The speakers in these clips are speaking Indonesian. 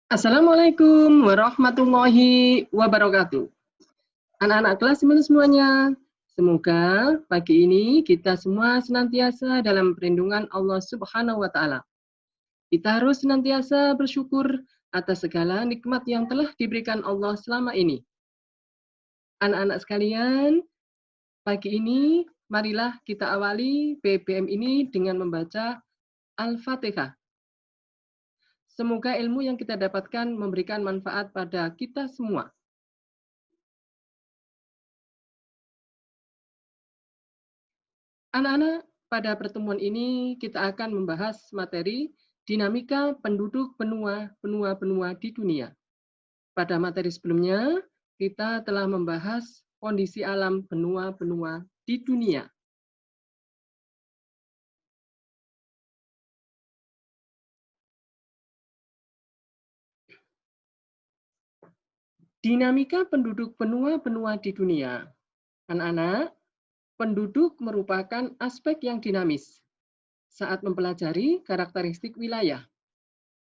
Assalamualaikum warahmatullahi wabarakatuh. Anak-anak kelas 9 semuanya, semoga pagi ini kita semua senantiasa dalam perlindungan Allah Subhanahu wa Ta'ala. Kita harus senantiasa bersyukur atas segala nikmat yang telah diberikan Allah selama ini. Anak-anak sekalian, pagi ini marilah kita awali PBM ini dengan membaca Al-Fatihah. Semoga ilmu yang kita dapatkan memberikan manfaat pada kita semua. Anak-anak, pada pertemuan ini kita akan membahas materi dinamika penduduk benua di dunia. Pada materi sebelumnya, kita telah membahas kondisi alam benua-benua di dunia. Dinamika penduduk benua-benua di dunia. Anak-anak, penduduk merupakan aspek yang dinamis. Saat mempelajari karakteristik wilayah,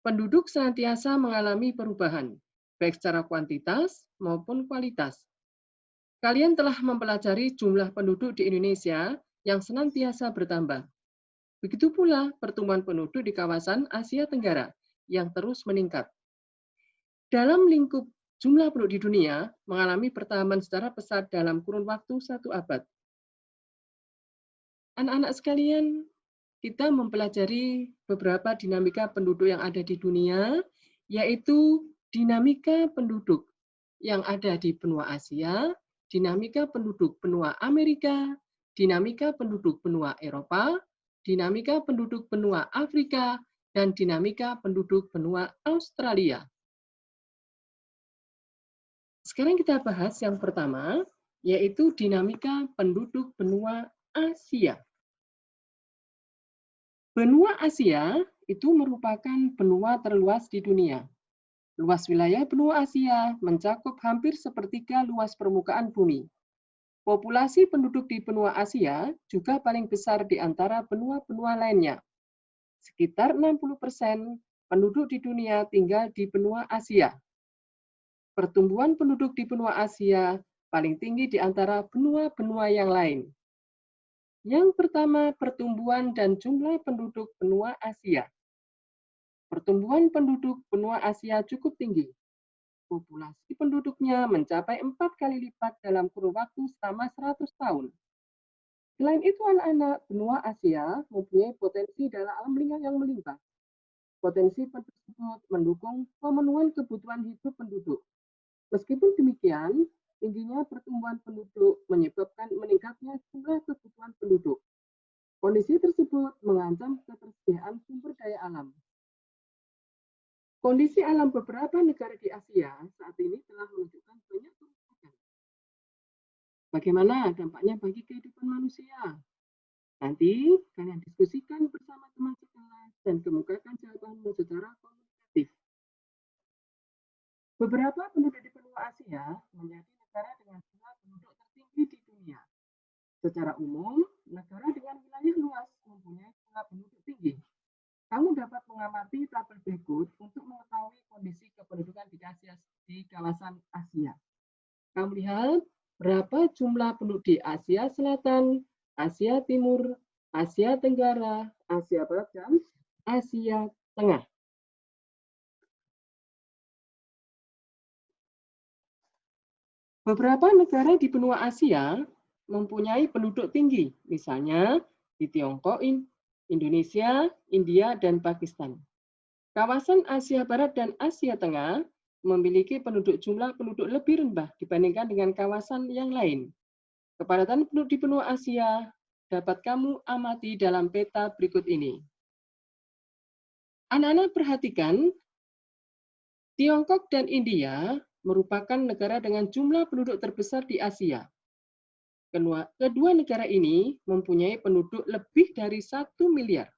penduduk senantiasa mengalami perubahan, baik secara kuantitas maupun kualitas. Kalian telah mempelajari jumlah penduduk di Indonesia yang senantiasa bertambah. Begitu pula pertumbuhan penduduk di kawasan Asia Tenggara yang terus meningkat. Dalam lingkup jumlah penduduk di dunia mengalami pertambahan secara pesat dalam kurun waktu 1 abad. Anak-anak sekalian, kita mempelajari beberapa dinamika penduduk yang ada di dunia, yaitu dinamika penduduk yang ada di benua Asia, dinamika penduduk benua Amerika, dinamika penduduk benua Eropa, dinamika penduduk benua Afrika, dan dinamika penduduk benua Australia. Sekarang kita bahas yang pertama, yaitu dinamika penduduk benua Asia. Benua Asia itu merupakan benua terluas di dunia. Luas wilayah benua Asia mencakup hampir sepertiga luas permukaan bumi. Populasi penduduk di benua Asia juga paling besar di antara benua-benua lainnya. Sekitar 60% penduduk di dunia tinggal di benua Asia. Pertumbuhan penduduk di benua Asia paling tinggi di antara benua-benua yang lain. Yang pertama, pertumbuhan dan jumlah penduduk benua Asia. Pertumbuhan penduduk benua Asia cukup tinggi. Populasi penduduknya mencapai 4 kali lipat dalam kurun waktu selama 100 tahun. Selain itu, anak-anak benua Asia mempunyai potensi dalam alam lingkungan yang melimpah. Potensi tersebut mendukung pemenuhan kebutuhan hidup penduduk. Meskipun demikian, tingginya pertumbuhan penduduk menyebabkan meningkatnya jumlah kebutuhan penduduk. Kondisi tersebut mengancam ketersediaan sumber daya alam. Kondisi alam beberapa negara di Asia saat ini telah menunjukkan banyak perubahan. Bagaimana dampaknya bagi kehidupan manusia? Nanti kalian diskusikan bersama teman sekelas dan kemukakan jawabanmu secara komunikatif. Beberapa penduduk di benua Asia menjadi negara dengan jumlah penduduk tertinggi di dunia. Secara umum, negara dengan wilayah luas mempunyai jumlah penduduk tinggi. Kamu dapat mengamati tabel berikut untuk mengetahui kondisi kependudukan di kawasan Asia. Kamu lihat berapa jumlah penduduk di Asia Selatan, Asia Timur, Asia Tenggara, Asia Barat, dan Asia Tengah. Beberapa negara di benua Asia mempunyai penduduk tinggi, misalnya di Tiongkok, Indonesia, India, dan Pakistan. Kawasan Asia Barat dan Asia Tengah memiliki jumlah penduduk lebih rendah dibandingkan dengan kawasan yang lain. Kepadatan penduduk di benua Asia dapat kamu amati dalam peta berikut ini. Anak-anak perhatikan, Tiongkok dan India merupakan negara dengan jumlah penduduk terbesar di Asia. Kedua negara ini mempunyai penduduk lebih dari 1 miliar.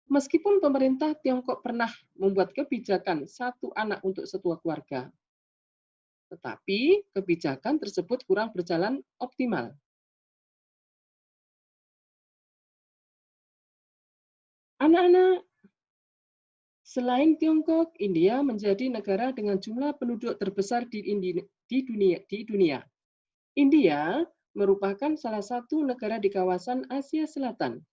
Meskipun pemerintah Tiongkok pernah membuat kebijakan 1 anak untuk 1 keluarga, tetapi kebijakan tersebut kurang berjalan optimal. Anak-anak, Selain Tiongkok, India menjadi negara dengan jumlah penduduk terbesar di dunia. India merupakan salah satu negara di kawasan Asia Selatan.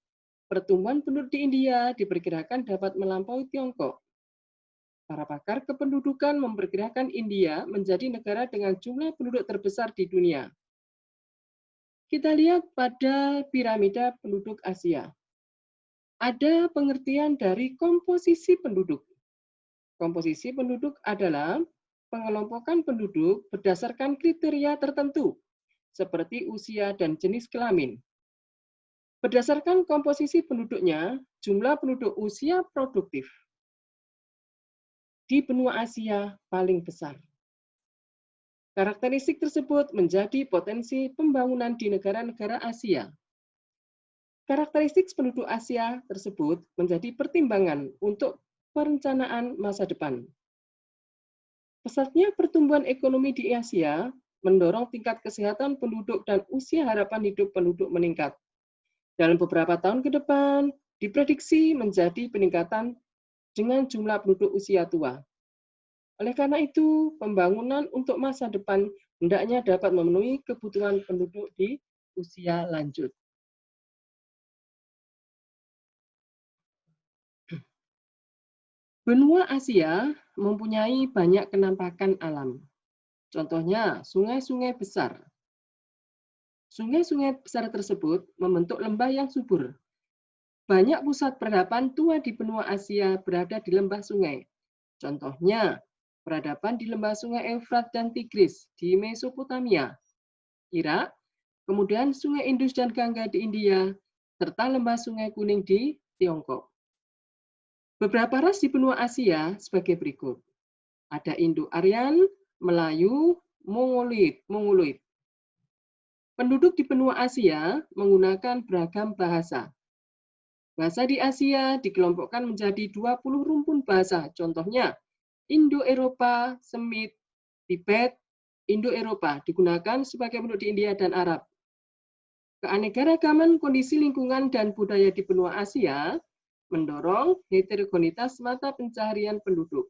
Pertumbuhan penduduk di India diperkirakan dapat melampaui Tiongkok. Para pakar kependudukan memperkirakan India menjadi negara dengan jumlah penduduk terbesar di dunia. Kita lihat pada piramida penduduk Asia. Ada pengertian dari komposisi penduduk. Komposisi penduduk adalah pengelompokan penduduk berdasarkan kriteria tertentu, seperti usia dan jenis kelamin. Berdasarkan komposisi penduduknya, jumlah penduduk usia produktif di benua Asia paling besar. Karakteristik tersebut menjadi potensi pembangunan di negara-negara Asia. Karakteristik penduduk Asia tersebut menjadi pertimbangan untuk perencanaan masa depan. Pesatnya pertumbuhan ekonomi di Asia mendorong tingkat kesehatan penduduk dan usia harapan hidup penduduk meningkat. Dalam beberapa tahun ke depan, diprediksi menjadi peningkatan dengan jumlah penduduk usia tua. Oleh karena itu, pembangunan untuk masa depan hendaknya dapat memenuhi kebutuhan penduduk di usia lanjut. Benua Asia mempunyai banyak penampakan alam. Contohnya, sungai-sungai besar. Sungai-sungai besar tersebut membentuk lembah yang subur. Banyak pusat peradaban tua di benua Asia berada di lembah sungai. Contohnya, peradaban di lembah sungai Efrat dan Tigris di Mesopotamia, Irak, kemudian sungai Indus dan Gangga di India, serta lembah sungai Kuning di Tiongkok. Beberapa ras di benua Asia sebagai berikut. Ada Indo-Aryan, Melayu, Mongoloid. Penduduk di benua Asia menggunakan beragam bahasa. Bahasa di Asia dikelompokkan menjadi 20 rumpun bahasa, contohnya Indo-Eropa, Semit, Tibet, Indo-Eropa digunakan sebagai penduduk di India dan Arab. Keanekaragaman kondisi lingkungan dan budaya di benua Asia mendorong heterogenitas mata pencaharian penduduk.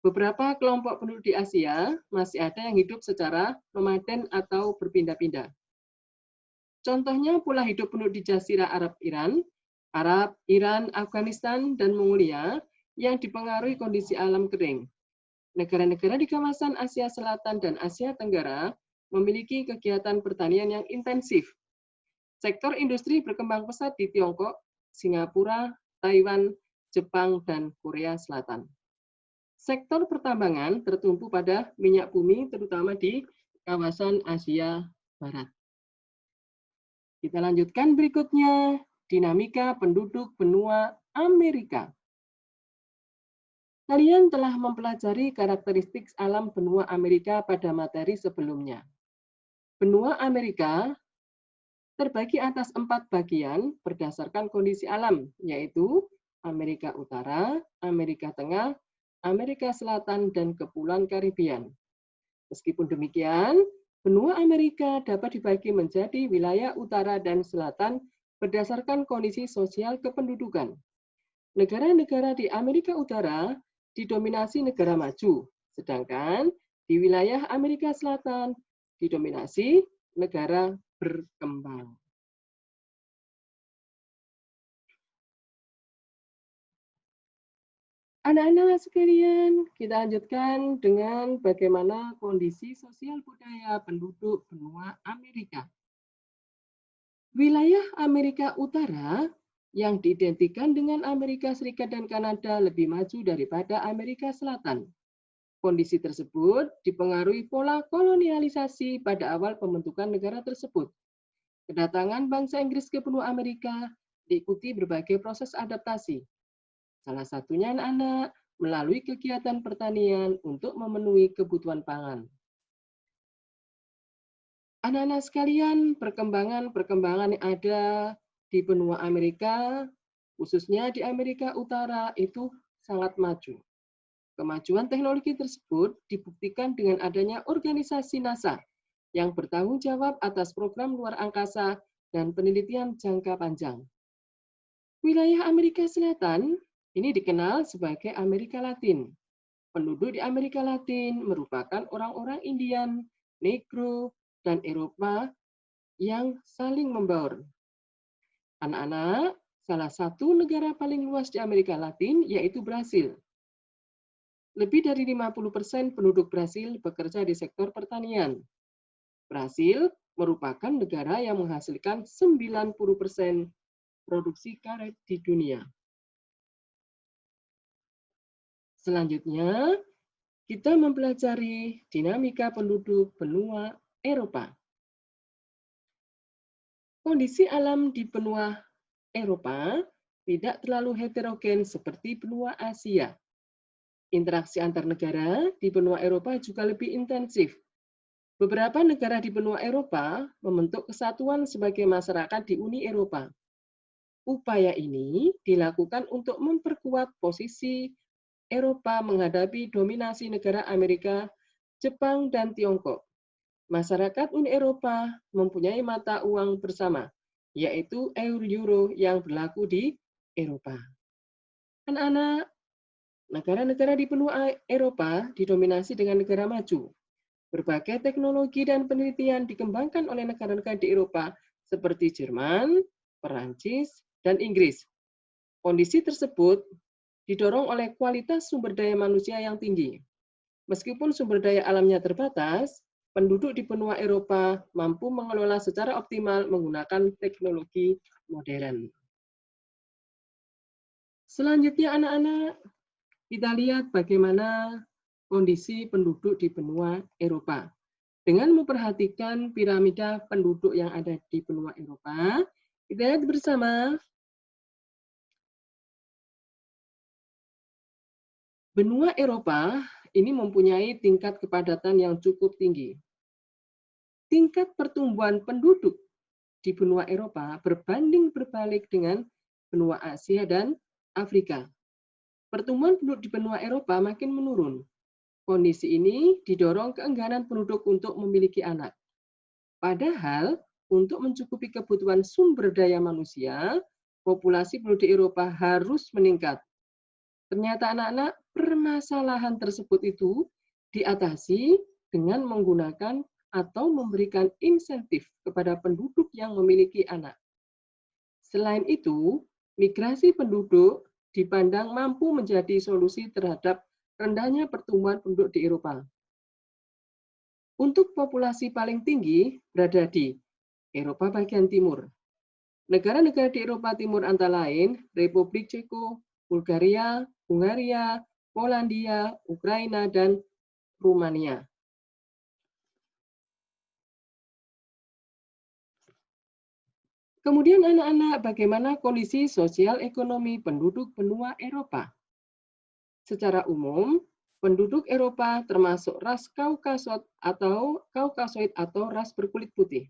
Beberapa kelompok penduduk di Asia masih ada yang hidup secara nomaden atau berpindah-pindah. Contohnya pola hidup penduduk di Jazirah Arab Iran, Afghanistan, dan Mongolia yang dipengaruhi kondisi alam kering. Negara-negara di kawasan Asia Selatan dan Asia Tenggara memiliki kegiatan pertanian yang intensif. Sektor industri berkembang pesat di Tiongkok, Singapura, Taiwan, Jepang, dan Korea Selatan. Sektor pertambangan tertumpu pada minyak bumi, terutama di kawasan Asia Barat. Kita lanjutkan berikutnya, dinamika penduduk benua Amerika. Kalian telah mempelajari karakteristik alam benua Amerika pada materi sebelumnya. Benua Amerika terbagi atas 4 bagian berdasarkan kondisi alam, yaitu Amerika Utara, Amerika Tengah, Amerika Selatan, dan Kepulauan Karibian. Meskipun demikian, benua Amerika dapat dibagi menjadi wilayah utara dan selatan berdasarkan kondisi sosial kependudukan. Negara-negara di Amerika Utara didominasi negara maju, sedangkan di wilayah Amerika Selatan didominasi negara berkembang. Anak-anak sekalian, kita lanjutkan dengan bagaimana kondisi sosial budaya penduduk benua Amerika. Wilayah Amerika Utara yang diidentikan dengan Amerika Serikat dan Kanada lebih maju daripada Amerika Selatan. Kondisi tersebut dipengaruhi pola kolonialisasi pada awal pembentukan negara tersebut. Kedatangan bangsa Inggris ke benua Amerika diikuti berbagai proses adaptasi. Salah satunya anak-anak melalui kegiatan pertanian untuk memenuhi kebutuhan pangan. Anak-anak sekalian, perkembangan yang ada di benua Amerika, khususnya di Amerika Utara, itu sangat maju. Kemajuan teknologi tersebut dibuktikan dengan adanya organisasi NASA yang bertanggung jawab atas program luar angkasa dan penelitian jangka panjang. Wilayah Amerika Selatan Ini dikenal sebagai Amerika Latin. Penduduk di Amerika Latin merupakan orang-orang Indian, Negro, dan Eropa yang saling membaur. Anak-anak, salah satu negara paling luas di Amerika Latin yaitu Brasil. Lebih dari 50% penduduk Brasil bekerja di sektor pertanian. Brasil merupakan negara yang menghasilkan 90% produksi karet di dunia. Selanjutnya, kita mempelajari dinamika penduduk benua Eropa. Kondisi alam di benua Eropa tidak terlalu heterogen seperti benua Asia. Interaksi antar negara di benua Eropa juga lebih intensif. Beberapa negara di benua Eropa membentuk kesatuan sebagai masyarakat di Uni Eropa. Upaya ini dilakukan untuk memperkuat posisi Eropa menghadapi dominasi negara Amerika, Jepang, dan Tiongkok. Masyarakat Uni Eropa mempunyai mata uang bersama, yaitu euro yang berlaku di Eropa. Anak-anak, negara-negara di benua Eropa didominasi dengan negara maju. Berbagai teknologi dan penelitian dikembangkan oleh negara-negara di Eropa seperti Jerman, Perancis, dan Inggris. Kondisi tersebut didorong oleh kualitas sumber daya manusia yang tinggi. Meskipun sumber daya alamnya terbatas, penduduk di benua Eropa mampu mengelola secara optimal menggunakan teknologi modern. Selanjutnya anak-anak, kita lihat bagaimana kondisi penduduk di benua Eropa. Dengan memperhatikan piramida penduduk yang ada di benua Eropa, kita lihat bersama benua Eropa ini mempunyai tingkat kepadatan yang cukup tinggi. Tingkat pertumbuhan penduduk di benua Eropa berbanding berbalik dengan benua Asia dan Afrika. Pertumbuhan penduduk di benua Eropa makin menurun. Kondisi ini didorong keengganan penduduk untuk memiliki anak. Padahal, untuk mencukupi kebutuhan sumber daya manusia, populasi penduduk di Eropa harus meningkat. Ternyata anak-anak, permasalahan tersebut itu diatasi dengan menggunakan atau memberikan insentif kepada penduduk yang memiliki anak. Selain itu, migrasi penduduk dipandang mampu menjadi solusi terhadap rendahnya pertumbuhan penduduk di Eropa. Untuk populasi paling tinggi berada di Eropa bagian timur. Negara-negara di Eropa Timur antara lain Republik Ceko, Bulgaria, Hungaria, Polandia, Ukraina, dan Rumania. Kemudian anak-anak, bagaimana kondisi sosial ekonomi penduduk benua Eropa? Secara umum, penduduk Eropa termasuk ras Kaukasoid atau ras berkulit putih.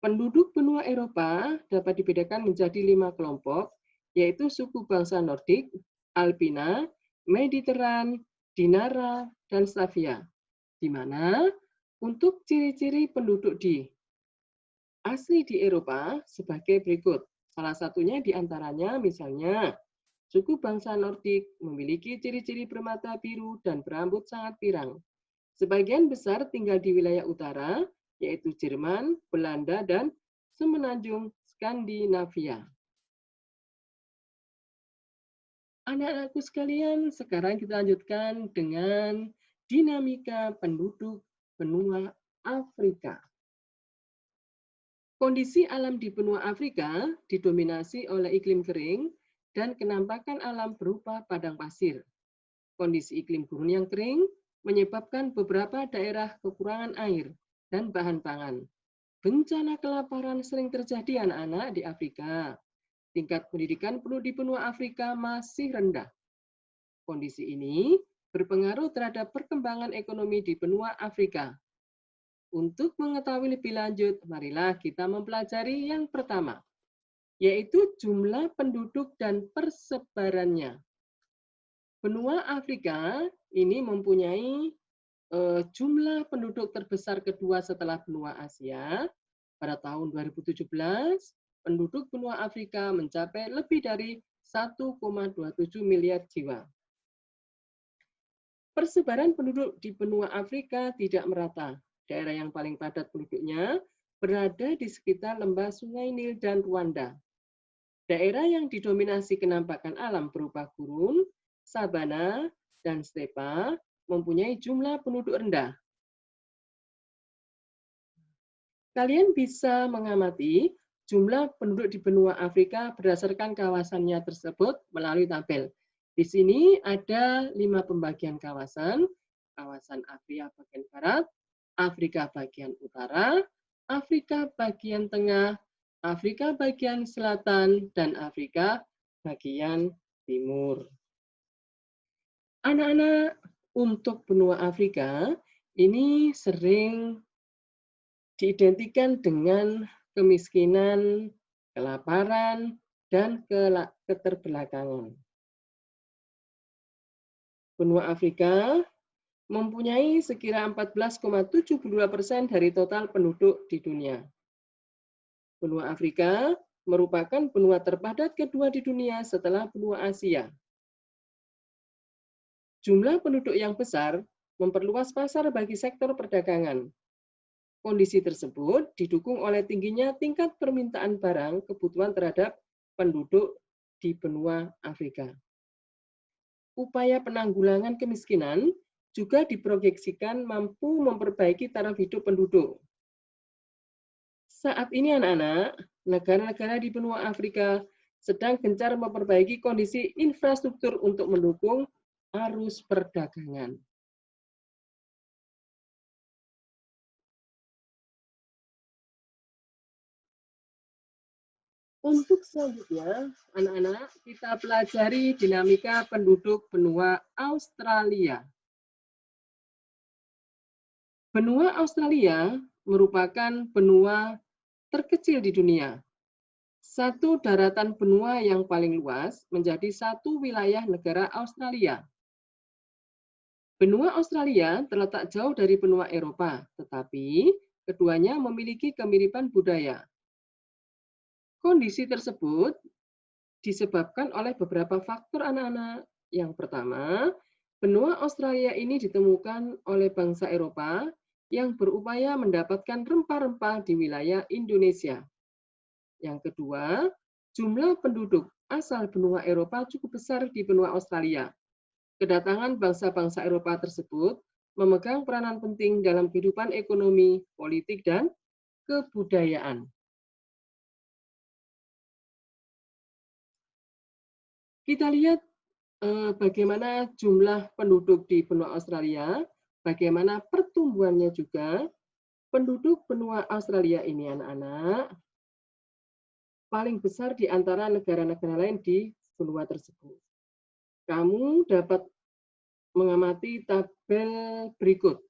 Penduduk benua Eropa dapat dibedakan menjadi 5 kelompok, yaitu suku bangsa Nordik, Alpina, Mediteran, Dinara, dan Slavia. Di mana untuk ciri-ciri penduduk asli di Eropa sebagai berikut. Salah satunya di antaranya misalnya, suku bangsa Nordik memiliki ciri-ciri bermata biru dan berambut sangat pirang. Sebagian besar tinggal di wilayah utara, yaitu Jerman, Belanda, dan semenanjung Skandinavia. Anak-anakku sekalian, sekarang kita lanjutkan dengan dinamika penduduk benua Afrika. Kondisi alam di benua Afrika didominasi oleh iklim kering dan kenampakan alam berupa padang pasir. Kondisi iklim gurun yang kering menyebabkan beberapa daerah kekurangan air dan bahan pangan. Bencana kelaparan sering terjadi anak-anak di Afrika. Tingkat pendidikan penduduk di benua Afrika masih rendah. Kondisi ini berpengaruh terhadap perkembangan ekonomi di benua Afrika. Untuk mengetahui lebih lanjut, marilah kita mempelajari yang pertama, yaitu jumlah penduduk dan persebarannya. Benua Afrika ini mempunyai jumlah penduduk terbesar kedua setelah benua Asia. Pada tahun 2017, penduduk benua Afrika mencapai lebih dari 1,27 miliar jiwa. Persebaran penduduk di benua Afrika tidak merata. Daerah yang paling padat penduduknya berada di sekitar lembah Sungai Nil dan Rwanda. Daerah yang didominasi kenampakan alam berupa gurun, sabana, dan stepa mempunyai jumlah penduduk rendah. Kalian bisa mengamati jumlah penduduk di benua Afrika berdasarkan kawasannya tersebut melalui tabel. Di sini ada 5 pembagian kawasan, kawasan Afrika bagian barat, Afrika bagian utara, Afrika bagian tengah, Afrika bagian selatan, dan Afrika bagian timur. Anak-anak, untuk benua Afrika ini sering diidentikan dengan kemiskinan, kelaparan, dan keterbelakangan. Benua Afrika mempunyai sekira 14,72% dari total penduduk di dunia. Benua Afrika merupakan benua terpadat kedua di dunia setelah benua Asia. Jumlah penduduk yang besar memperluas pasar bagi sektor perdagangan. Kondisi tersebut didukung oleh tingginya tingkat permintaan barang kebutuhan terhadap penduduk di benua Afrika. Upaya penanggulangan kemiskinan juga diproyeksikan mampu memperbaiki taraf hidup penduduk. Saat ini anak-anak, negara-negara di benua Afrika sedang gencar memperbaiki kondisi infrastruktur untuk mendukung arus perdagangan. Untuk selanjutnya, anak-anak, kita pelajari dinamika penduduk benua Australia. Benua Australia merupakan benua terkecil di dunia. Satu daratan benua yang paling luas menjadi satu wilayah negara Australia. Benua Australia terletak jauh dari benua Eropa, tetapi keduanya memiliki kemiripan budaya. Kondisi tersebut disebabkan oleh beberapa faktor anak-anak. Yang pertama, benua Australia ini ditemukan oleh bangsa Eropa yang berupaya mendapatkan rempah-rempah di wilayah Indonesia. Yang kedua, jumlah penduduk asal benua Eropa cukup besar di benua Australia. Kedatangan bangsa-bangsa Eropa tersebut memegang peranan penting dalam kehidupan ekonomi, politik, dan kebudayaan. Kita lihat bagaimana jumlah penduduk di benua Australia, bagaimana pertumbuhannya juga. Penduduk benua Australia ini anak-anak paling besar di antara negara-negara lain di benua tersebut. Kamu dapat mengamati tabel berikut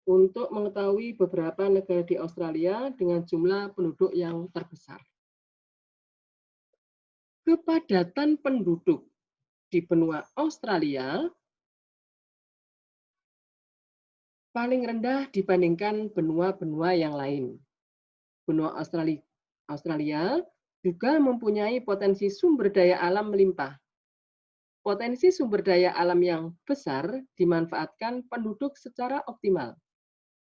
untuk mengetahui beberapa negara di Australia dengan jumlah penduduk yang terbesar. Kepadatan penduduk di benua Australia paling rendah dibandingkan benua-benua yang lain. Benua Australia juga mempunyai potensi sumber daya alam melimpah. Potensi sumber daya alam yang besar dimanfaatkan penduduk secara optimal.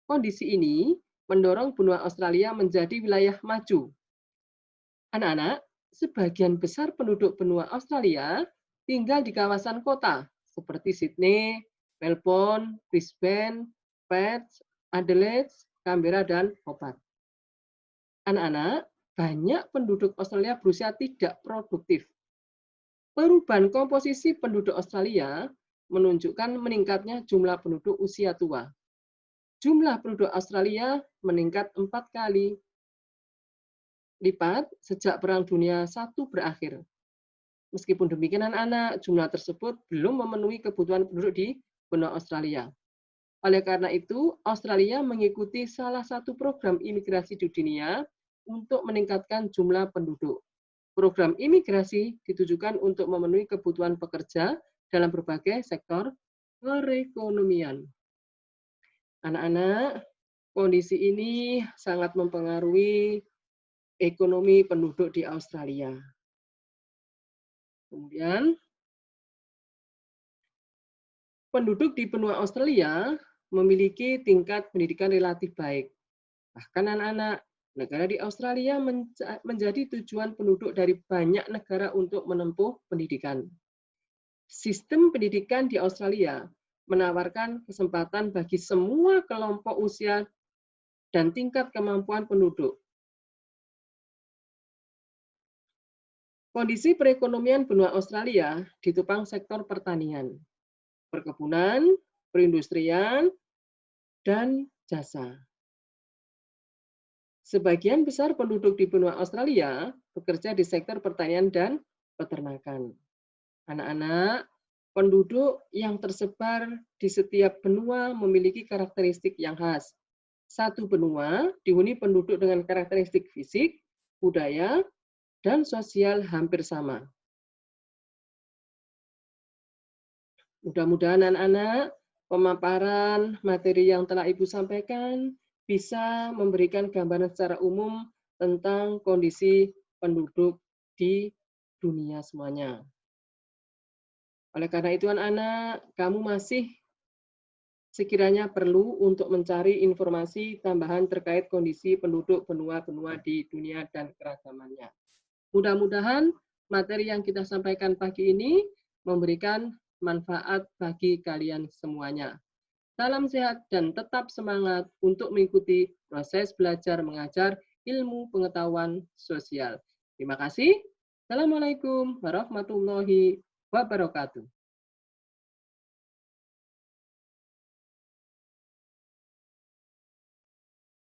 Kondisi ini mendorong benua Australia menjadi wilayah maju. Anak-anak, sebagian besar penduduk benua Australia tinggal di kawasan kota seperti Sydney, Melbourne, Brisbane, Perth, Adelaide, Canberra, dan Hobart. Anak-anak, banyak penduduk Australia berusia tidak produktif. Perubahan komposisi penduduk Australia menunjukkan meningkatnya jumlah penduduk usia tua. Jumlah penduduk Australia meningkat 4 kali lipat sejak Perang Dunia I berakhir. Meskipun demikian anak-anak, jumlah tersebut belum memenuhi kebutuhan penduduk di benua Australia. Oleh karena itu, Australia mengikuti salah satu program imigrasi di dunia untuk meningkatkan jumlah penduduk. Program imigrasi ditujukan untuk memenuhi kebutuhan pekerja dalam berbagai sektor perekonomian. Anak-anak, kondisi ini sangat mempengaruhi ekonomi penduduk di Australia. Kemudian, penduduk di benua Australia memiliki tingkat pendidikan relatif baik. Bahkan anak-anak, negara di Australia menjadi tujuan penduduk dari banyak negara untuk menempuh pendidikan. Sistem pendidikan di Australia menawarkan kesempatan bagi semua kelompok usia dan tingkat kemampuan penduduk. Kondisi perekonomian benua Australia ditopang sektor pertanian, perkebunan, perindustrian, dan jasa. Sebagian besar penduduk di benua Australia bekerja di sektor pertanian dan peternakan. Anak-anak, penduduk yang tersebar di setiap benua memiliki karakteristik yang khas. Satu benua dihuni penduduk dengan karakteristik fisik, budaya, dan sosial hampir sama. Mudah-mudahan anak-anak, pemaparan materi yang telah Ibu sampaikan bisa memberikan gambaran secara umum tentang kondisi penduduk di dunia semuanya. Oleh karena itu anak-anak, kamu masih sekiranya perlu untuk mencari informasi tambahan terkait kondisi penduduk benua-benua di dunia dan keragamannya. Mudah-mudahan materi yang kita sampaikan pagi ini memberikan manfaat bagi kalian semuanya. Salam sehat dan tetap semangat untuk mengikuti proses belajar mengajar ilmu pengetahuan sosial. Terima kasih. Assalamualaikum warahmatullahi wabarakatuh.